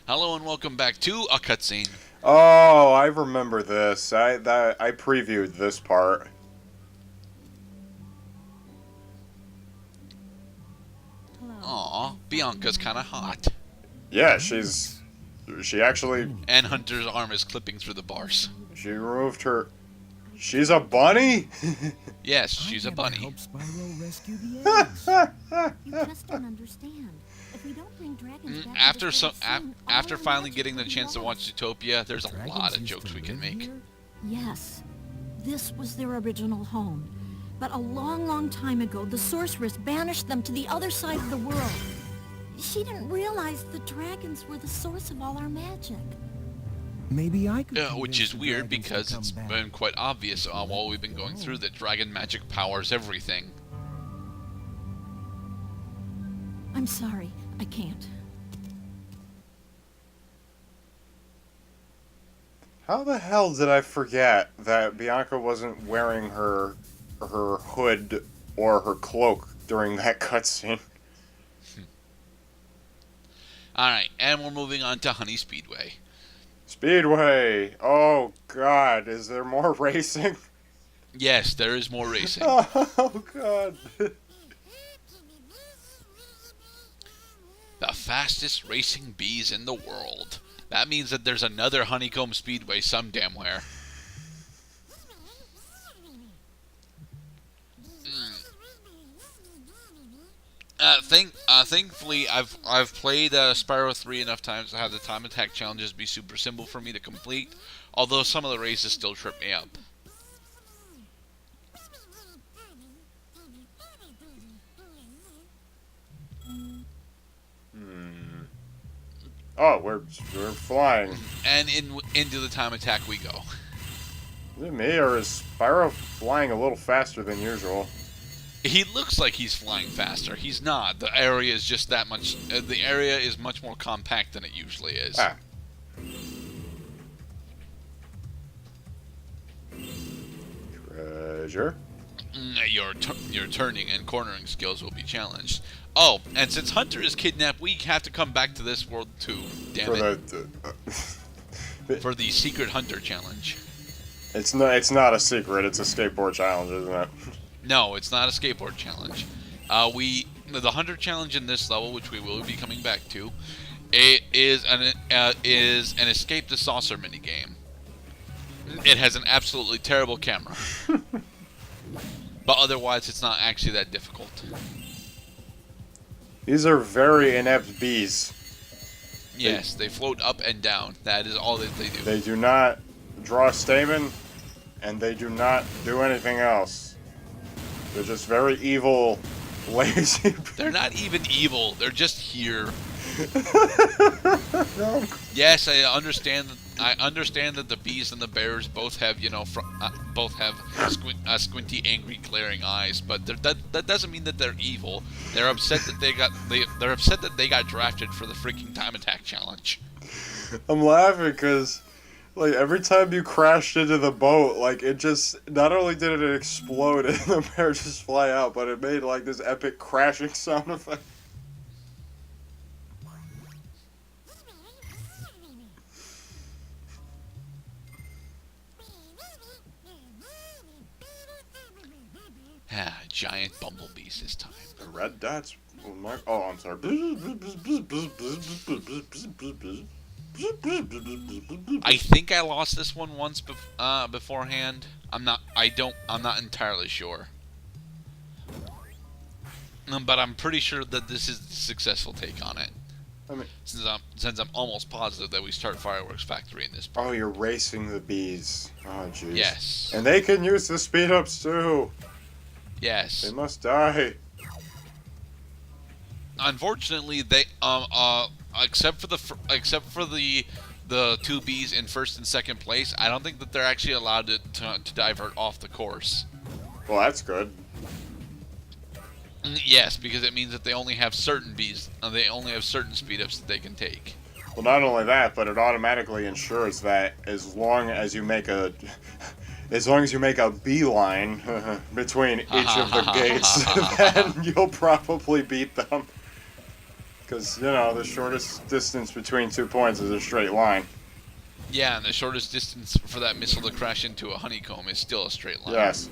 Hello and welcome back to a cutscene. Oh, I remember this. I previewed this part. Aw, Bianca's kinda hot. Yeah, she actually And Hunter's arm is clipping through the bars. she removed her. She's a bunny. Yes, she's a bunny. Help Spyro rescue the eggs. You just don't understand. If we don't bring dragons back After to so, this world soon, after all our finally magic getting the will be chance to lost. watch Utopia, there's a lot of Dragons jokes used we to can live make. here? Yes, this was their original home. But a long, long time ago, the sorceress banished them to the other side of the world. She didn't realize the dragons were the source of all our magic. Maybe I could. Which is weird because it's been. been quite obvious while we've been going through that dragon magic powers everything. I'm sorry, I can't. How the hell did I forget that Bianca wasn't wearing her hood or her cloak during that cutscene? Alright, and we're moving on to Honey Speedway. Speedway. Oh God, is there more racing? Yes, there is more racing. Oh God. The fastest racing bees in the world. That means that there's another Honeycomb Speedway some damn where. Thankfully, I've played Spyro 3 enough times to have the time attack challenges be super simple for me to complete. Although some of the races still trip me up. Oh, we're flying. And into the time attack we go. Is it me or is Spyro flying a little faster than usual? He looks like he's flying faster. He's not. The area is just that much. The area is much more compact than it usually is. Ah. Treasure. Your turning and cornering skills will be challenged. Oh, and since Hunter is kidnapped, we have to come back to this world too. Damn For it! For the secret Hunter challenge. It's not a secret. It's a skateboard challenge, isn't it? No, it's not a skateboard challenge. The Hunter challenge in this level, which we will be coming back to, is an escape the saucer minigame. It has an absolutely terrible camera. But otherwise, it's not actually that difficult. These are very inept bees. Yes, they float up and down. That is all that they do. They do not draw stamen, and they do not do anything else. They're just very evil, lazy. They're not even evil. They're just here. No. Yes, I understand. I understand that the bees and the bears both have, squinty, angry, glaring eyes. But that doesn't mean that they're evil. They're upset that they're upset that they got drafted for the freaking time attack challenge. I'm laughing because, like, every time you crashed into the boat, like, it just, not only did it explode and the bear just fly out, but it made, like, this epic crashing sound effect. Giant bumblebees this time. The red dots will mark. Oh, I'm sorry. I think I lost this one once beforehand. I'm not entirely sure. But I'm pretty sure that this is the successful take on it. I mean, Since I'm almost positive that we start Fireworks Factory in this part. oh, you're racing the bees. Oh, jeez. Yes. And they can use the speed ups too. They Yes. must die. Unfortunately, they except for the two bees in first and second place, I don't think that they're actually allowed to divert off the course. Well, that's good. Yes, because it means that they only have certain bees. They only have certain speed ups that they can take. Well, not only that, but it automatically ensures that as long as you make a beeline between each of the gates, then you'll probably beat them. Because, you know, the shortest distance between 2 points is a straight line. Yeah, and the shortest distance for that missile to crash into a honeycomb is still a straight line. Yes.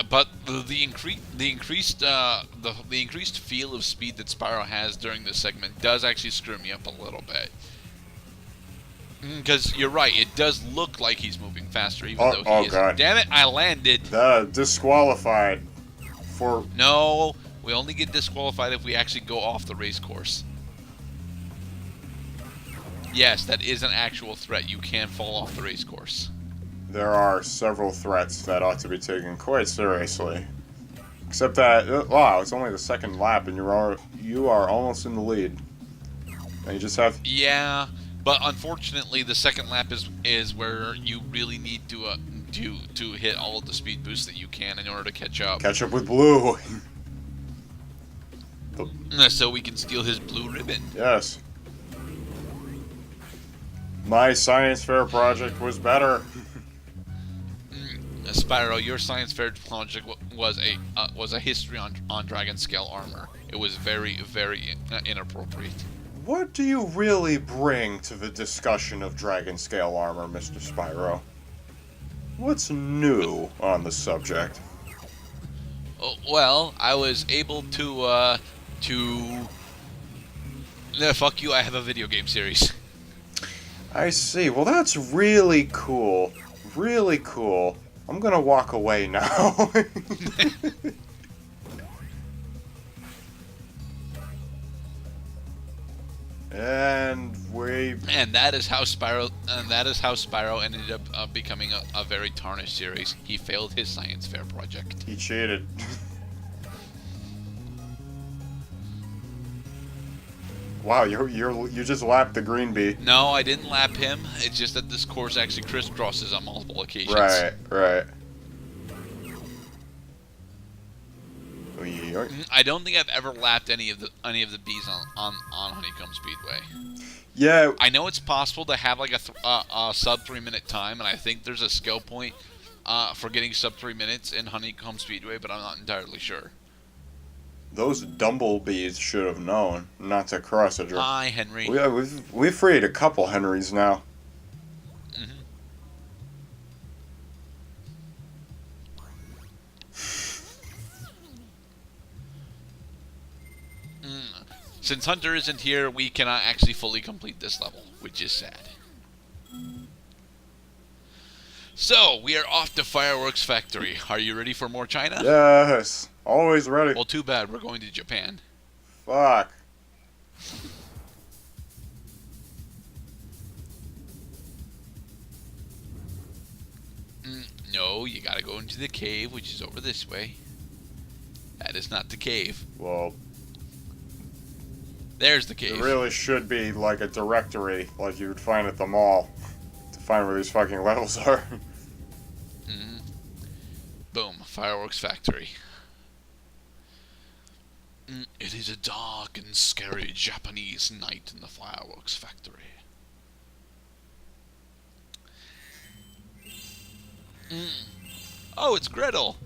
But the increased feel of speed that Spyro has during this segment does actually screw me up a little bit. Because you're right, it does look like he's moving faster, even though he isn't. God. Damn it, I landed. Disqualified for... No, we only get disqualified if we actually go off the race course. Yes, that is an actual threat. You can fall off the race course. There are several threats that ought to be taken quite seriously. Except that, wow, it's only the second lap and you are almost in the lead. And you just have... Yeah, but unfortunately the second lap is where you really need to hit all of the speed boosts that you can in order to catch up. Catch up with Blue. So we can steal his blue ribbon. Yes. My science fair project was better. Spyro, your science fair project was a history on dragon scale armor. It was very, very inappropriate. What do you really bring to the discussion of dragon scale armor, Mr. Spyro? What's new on the subject? Well, I was able to fuck you, I have a video game series. I see. Well, that's really cool. Really cool. I'm gonna walk away now. And that is how Spyro ended up becoming a very tarnished series. He failed his science fair project. He cheated. Wow, you just lapped the green bee. No, I didn't lap him. It's just that this course actually crisscrosses on multiple occasions. Right. I don't think I've ever lapped any of the bees on Honeycomb Speedway. Yeah. I know it's possible to have like a sub 3 minute time, and I think there's a skill point for getting sub 3 minutes in Honeycomb Speedway, but I'm not entirely sure. Those Dumblebees should have known not to cross a dragon. Hi, Henry. We've freed a couple Henrys now. Since Hunter isn't here, we cannot actually fully complete this level, which is sad. So, we are off to Fireworks Factory. Are you ready for more China? Yes. Always ready. Well, too bad. We're going to Japan. Fuck. No, you gotta go into the cave, which is over this way. That is not the cave. Well, there's the cave. there really should be like a directory like you would find at the mall to find where these fucking levels are. Boom. Fireworks Factory. It is a dark and scary Japanese night in the Fireworks Factory. Oh, it's Gretel.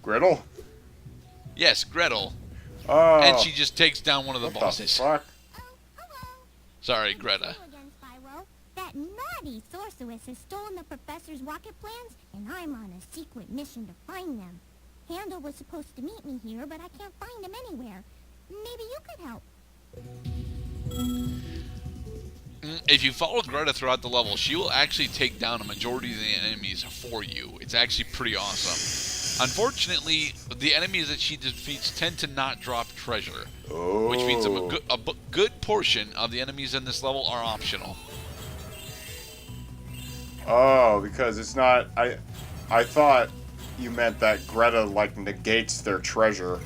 Gretel? Yes, Gretel. Oh. And she just takes down one of the bosses. What the fuck? Sorry, Greta. That naughty sorceress has stolen the professor's rocket plans, and I'm on a secret mission to find them. Handel was supposed to meet me here, but I can't find him anywhere. Maybe you could help. If you follow Greta throughout the level, she will actually take down a majority of the enemies for you. It's actually pretty awesome. Unfortunately, the enemies that she defeats tend to not drop treasure, which means a good portion of the enemies in this level are optional. Oh, because it's not... I thought you meant that Greta, like, negates their treasure.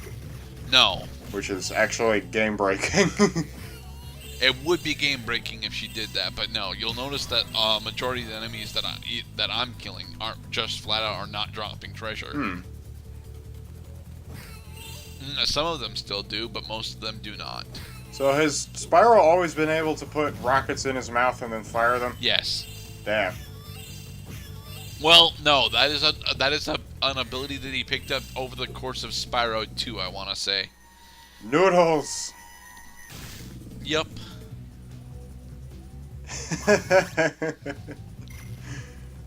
No. Which is actually game-breaking. It would be game-breaking if she did that, but no. You'll notice that majority of the enemies that I'm killing aren't just flat-out are not dropping treasure. Some of them still do, but most of them do not. So has Spyro always been able to put rockets in his mouth and then fire them? Yes. Damn. Well, no, that is an ability that he picked up over the course of Spyro 2, I want to say. Noodles! Yep.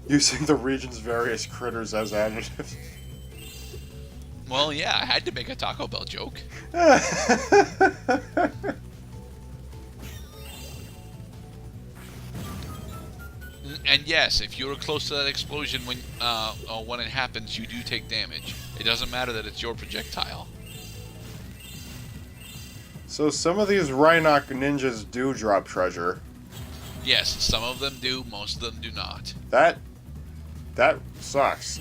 Using the region's various critters as adjectives. Well, yeah, I had to make a Taco Bell joke. And yes, if you're close to that explosion when it happens, you do take damage. It doesn't matter that it's your projectile. So some of these Rhinoc ninjas do drop treasure. Yes, some of them do, most of them do not. That sucks.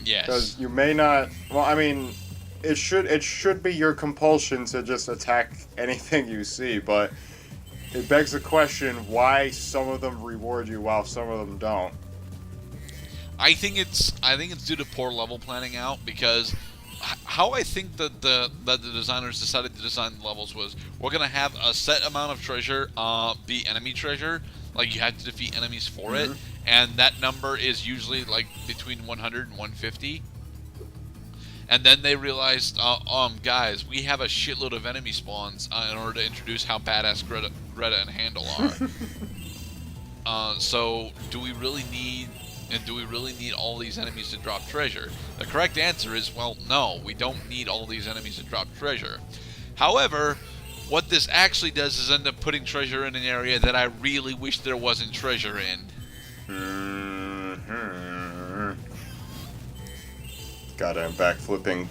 Yes. Because you may not. Well, I mean, it should be your compulsion to just attack anything you see, but it begs the question why some of them reward you while some of them don't. I think it's due to poor level planning out, because how I think that the designers decided to design the levels was, we're gonna have a set amount of treasure be enemy treasure, like you have to defeat enemies for it, and that number is usually like between 100 and 150. And then they realized, guys, we have a shitload of enemy spawns in order to introduce how badass Greta and Handle are. So do we really need all these enemies to drop treasure? The correct answer is, well, no, we don't need all these enemies to drop treasure. However, what this actually does is end up putting treasure in an area that I really wish there wasn't treasure in. Goddamn backflipping.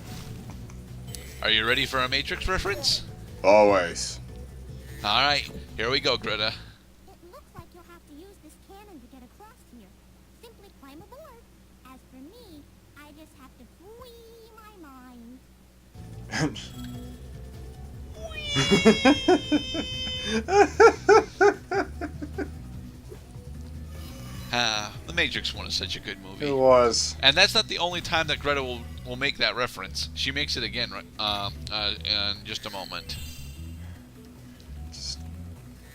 Are you ready for a Matrix reference? Always. Alright, here we go, Greta. It looks like you'll have to use this cannon to get across here. Simply climb aboard. As for me, I just have to free my mind. The Matrix 1 is such a good movie. It was. And that's not the only time that Greta will make that reference. She makes it again in just a moment.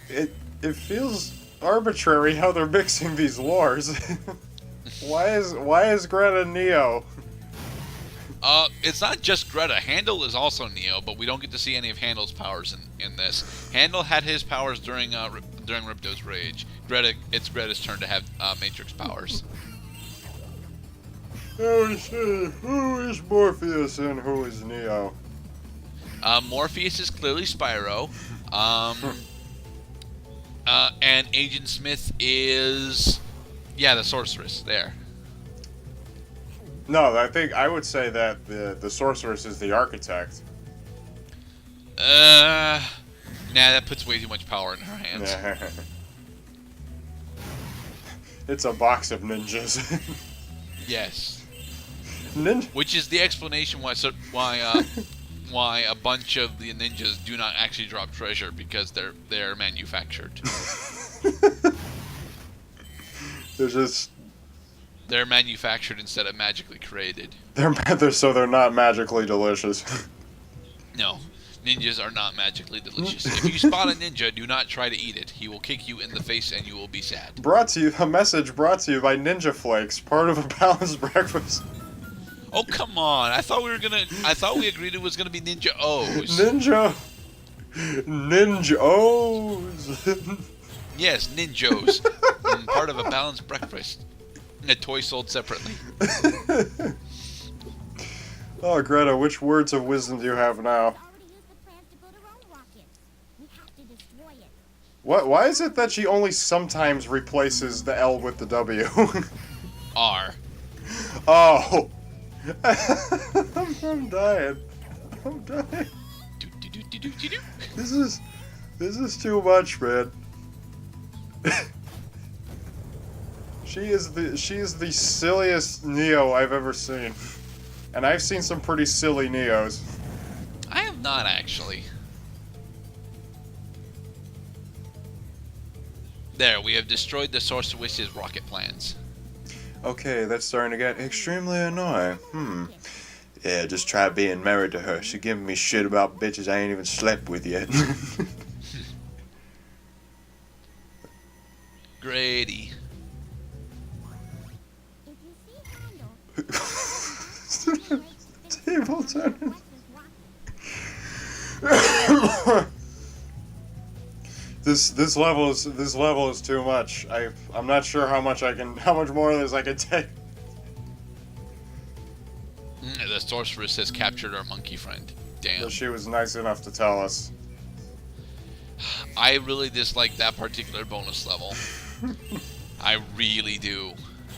It feels arbitrary how they're mixing these lores. why is Greta Neo? It's not just Greta. Handle is also Neo, but we don't get to see any of Handle's powers in this. Handle had his powers during Ripto's Rage. It's Greta's turn to have Matrix powers. Who is Morpheus and who is Neo? Morpheus is clearly Spyro. And Agent Smith is, the sorceress. There. No, I would say that the sorceress is the architect. Nah, that puts way too much power in her hands. It's a box of ninjas. Yes. Ninja. Which is the explanation why a bunch of the ninjas do not actually drop treasure, because they're manufactured. They're manufactured instead of magically created. They're not magically delicious. No, ninjas are not magically delicious. If you spot a ninja, do not try to eat it. He will kick you in the face and you will be sad. A message brought to you by Ninja Flakes, part of a balanced breakfast. Oh, come on. I thought we agreed it was gonna be Ninja O's. Ninja O's. Yes, Ninjos. Part of a balanced breakfast. A toy sold separately. Oh, Greta, which words of wisdom do you have now? We already used the plans to build our own rockets. We have to destroy it. Why is it that she only sometimes replaces the L with the W? R. Oh. I'm dying. This is too much, man. She is the silliest Neo I've ever seen. And I've seen some pretty silly Neos. I have not, actually. There, we have destroyed the Sorceress's rocket plans. Okay, that's starting to get extremely annoying. Yeah, just try being married to her. She giving me shit about bitches I ain't even slept with yet. Grady. If you see Handle, People turn. This level is too much. I'm not sure how much more of this I can take. The sorceress has captured our monkey friend. Damn. But she was nice enough to tell us. I really dislike that particular bonus level. I really do.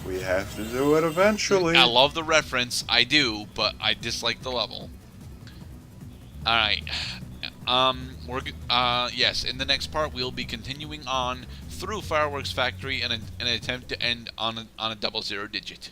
We have to do it eventually. I love the reference, I do, but I dislike the level. Alright. Yes, in the next part we'll be continuing on through Fireworks Factory in an attempt to end on a double zero digit.